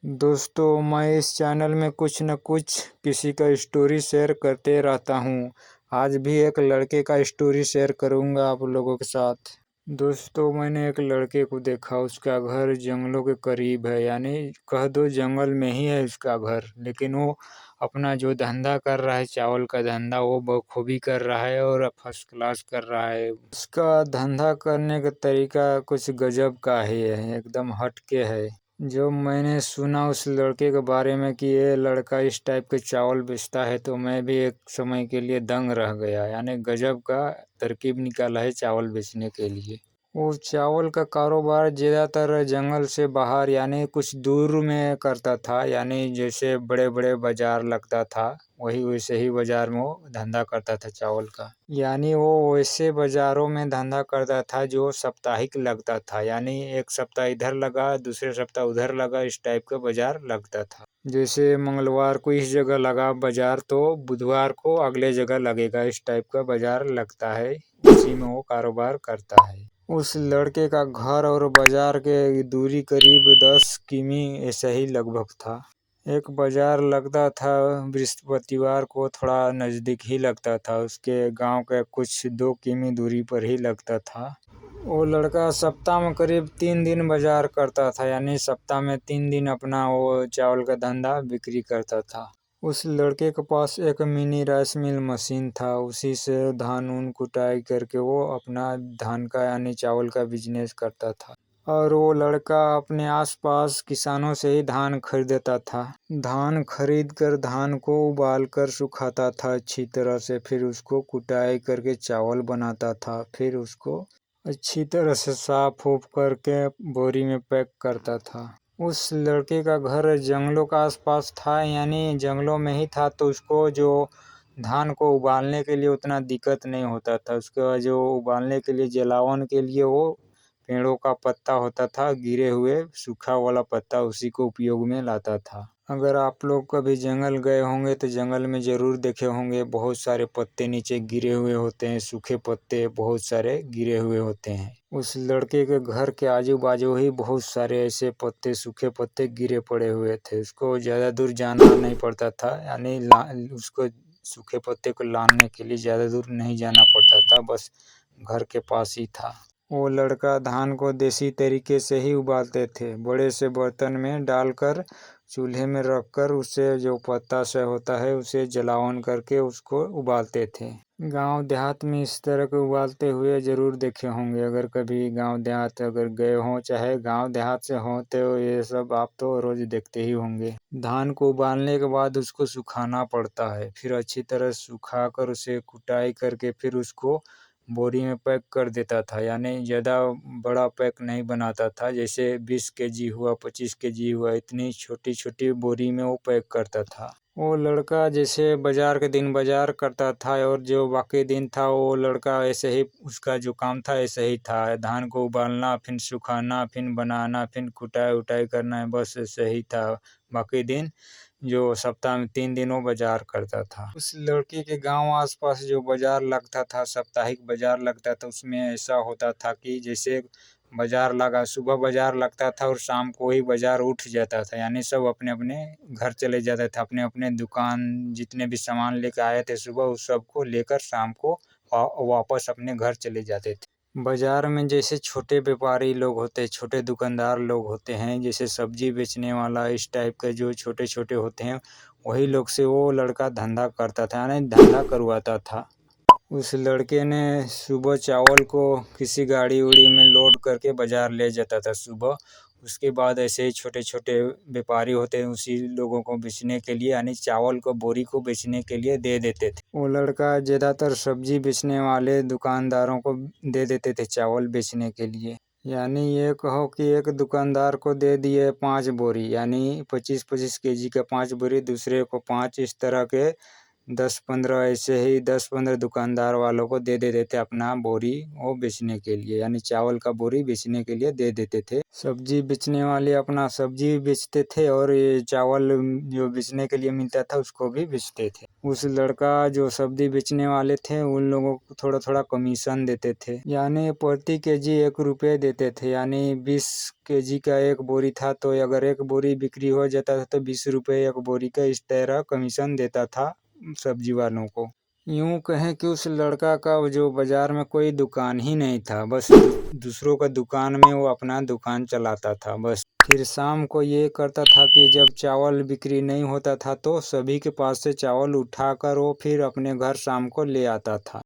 दोस्तों, मैं इस चैनल में कुछ न कुछ किसी का स्टोरी शेयर करते रहता हूँ। आज भी एक लड़के का स्टोरी शेयर करूँगा आप लोगों के साथ। दोस्तों, मैंने एक लड़के को देखा। उसका घर जंगलों के करीब है, यानी कह दो जंगल में ही है उसका घर। लेकिन वो अपना जो धंधा कर रहा है, चावल का धंधा, वो बखूबी कर रहा है और फर्स्ट क्लास कर रहा है। उसका धंधा करने का तरीका कुछ गजब का ही है, एकदम हटके है। जो मैंने सुना उस लड़के के बारे में कि ये लड़का इस टाइप के चावल बेचता है, तो मैं भी एक समय के लिए दंग रह गया। यानी गजब का तरकीब निकाला है चावल बेचने के लिए। वो चावल का कारोबार ज़्यादातर जंगल से बाहर यानी कुछ दूर में करता था। यानी जैसे बड़े बड़े बाजार लगता था, वही वैसे ही बाजार में वो धंधा करता था चावल का। यानी वो वैसे बाज़ारों में धंधा करता था जो साप्ताहिक लगता था। यानी एक सप्ताह इधर लगा, दूसरे सप्ताह उधर लगा, इस टाइप का बाजार लगता था। जैसे मंगलवार को इस जगह लगा बाजार, तो बुधवार को अगले जगह लगेगा, इस टाइप का बाजार लगता है। उसी में वो कारोबार करता है। उस लड़के का घर और बाजार के दूरी करीब 10 किमी ऐसा ही लगभग था। एक बाजार लगता था बृहस्पतिवार को, थोड़ा नज़दीक ही लगता था। उसके गांव के कुछ 2 किमी दूरी पर ही लगता था। वो लड़का सप्ताह में करीब 3 दिन बाजार करता था। यानी सप्ताह में 3 दिन अपना वो चावल का धंधा बिक्री करता था। उस लड़के के पास एक मिनी राइस मिल मशीन था। उसी से धान उन कुटाई करके वो अपना धान का यानी चावल का बिजनेस करता था। और वो लड़का अपने आसपास किसानों से ही धान खरीदता था। धान खरीद कर धान को उबाल कर सुखाता था अच्छी तरह से। फिर उसको कुटाई करके चावल बनाता था। फिर उसको अच्छी तरह से साफ उफ करके बोरी में पैक करता था। उस लड़के का घर जंगलों का आसपास था, यानी जंगलों में ही था, तो उसको जो धान को उबालने के लिए उतना दिक्कत नहीं होता था। उसके बाद जो उबालने के लिए जलावन के लिए वो पेड़ों का पत्ता होता था, गिरे हुए सूखा वाला पत्ता, उसी को उपयोग में लाता था। अगर आप लोग कभी जंगल गए होंगे तो जंगल में ज़रूर देखे होंगे, बहुत सारे पत्ते नीचे गिरे हुए होते हैं, सूखे पत्ते बहुत सारे गिरे हुए होते हैं। उस लड़के के घर के आजू बाजू ही बहुत सारे ऐसे पत्ते, सूखे पत्ते गिरे पड़े हुए थे। उसको ज़्यादा दूर जाना नहीं पड़ता था। यानी उसको सूखे पत्ते को लाने के लिए ज़्यादा दूर नहीं जाना पड़ता था, बस घर के पास ही था। वो लड़का धान को देसी तरीके से ही उबालते थे। बड़े से बर्तन में डालकर चूल्हे में रखकर उसे जो पत्ता से होता है उसे जलावन करके उसको उबालते थे। गांव देहात में इस तरह के उबालते हुए ज़रूर देखे होंगे। अगर कभी गांव देहात अगर गए हों, चाहे गांव देहात से हों, तो ये सब आप तो रोज़ देखते ही होंगे। धान को उबालने के बाद उसको सुखाना पड़ता है। फिर अच्छी तरह सुखा कर उसे कुटाई करके फिर उसको बोरी में पैक कर देता था। यानी ज़्यादा बड़ा पैक नहीं बनाता था, जैसे 20 केजी हुआ, 25 केजी हुआ, इतनी छोटी छोटी बोरी में वो पैक करता था। वो लड़का जैसे बाजार के दिन बाजार करता था और जो बाकी दिन था वो लड़का ऐसे ही, उसका जो काम था ऐसे ही था। धान को उबालना, फिर सुखाना, फिर बनाना, फिर कुटाई उटाई करना, बस ऐसे ही था। बाकी दिन जो सप्ताह में 3 दिन वो बाजार करता था। उस लड़के के गांव आसपास जो बाजार लगता था, साप्ताहिक बाजार लगता था, उसमें ऐसा होता था कि जैसे बाजार लगा, सुबह बाजार लगता था और शाम को ही बाजार उठ जाता था। यानी सब अपने अपने घर चले जाते थे, अपने अपने दुकान जितने भी सामान लेकर आए थे सुबह, उस सब को लेकर शाम को वापस अपने घर चले जाते थे। बाजार में जैसे छोटे व्यापारी लोग होते हैं, छोटे दुकानदार लोग होते हैं, जैसे सब्जी बेचने वाला, इस टाइप के जो छोटे छोटे होते हैं, वही लोग से वो लड़का धंधा करता था, यानी धंधा करवाता था। उस लड़के ने सुबह चावल को किसी गाड़ी उड़ी में लोड करके बाजार ले जाता था सुबह। उसके बाद ऐसे ही छोटे छोटे व्यापारी होते हैं, उसी लोगों को बेचने के लिए, यानी चावल को बोरी को बेचने के लिए दे देते थे। वो लड़का ज़्यादातर सब्जी बेचने वाले दुकानदारों को दे देते थे चावल बेचने के लिए। यानी ये कहो कि एक दुकानदार को दे दिए 5 बोरी, यानी 25-25 केजी का 5 बोरी, दूसरे को 5, इस तरह के 10-15 ऐसे ही 10-15 दुकानदार वालों को दे देते थे अपना बोरी वो बेचने के लिए, यानी चावल का बोरी बेचने के लिए दे देते थे। सब्जी बेचने वाले अपना सब्जी बेचते थे और ये चावल जो बेचने के लिए मिलता था उसको भी बेचते थे। उस लड़का जो सब्जी बेचने वाले थे उन लोगों को थोड़ा थोड़ा कमीशन देते थे, यानी प्रति केजी 1 रुपये देते थे, यानी 20 केजी का एक बोरी था तो अगर एक बोरी बिक्री हो जाता था तो 20 रुपये एक बोरी का इस तरह कमीशन देता था सब्जी वालों को। यूं कहें कि उस लड़का का जो बाजार में कोई दुकान ही नहीं था, बस दूसरों का दुकान में वो अपना दुकान चलाता था बस। फिर शाम को ये करता था कि जब चावल बिक्री नहीं होता था तो सभी के पास से चावल उठाकर वो फिर अपने घर शाम को ले आता था।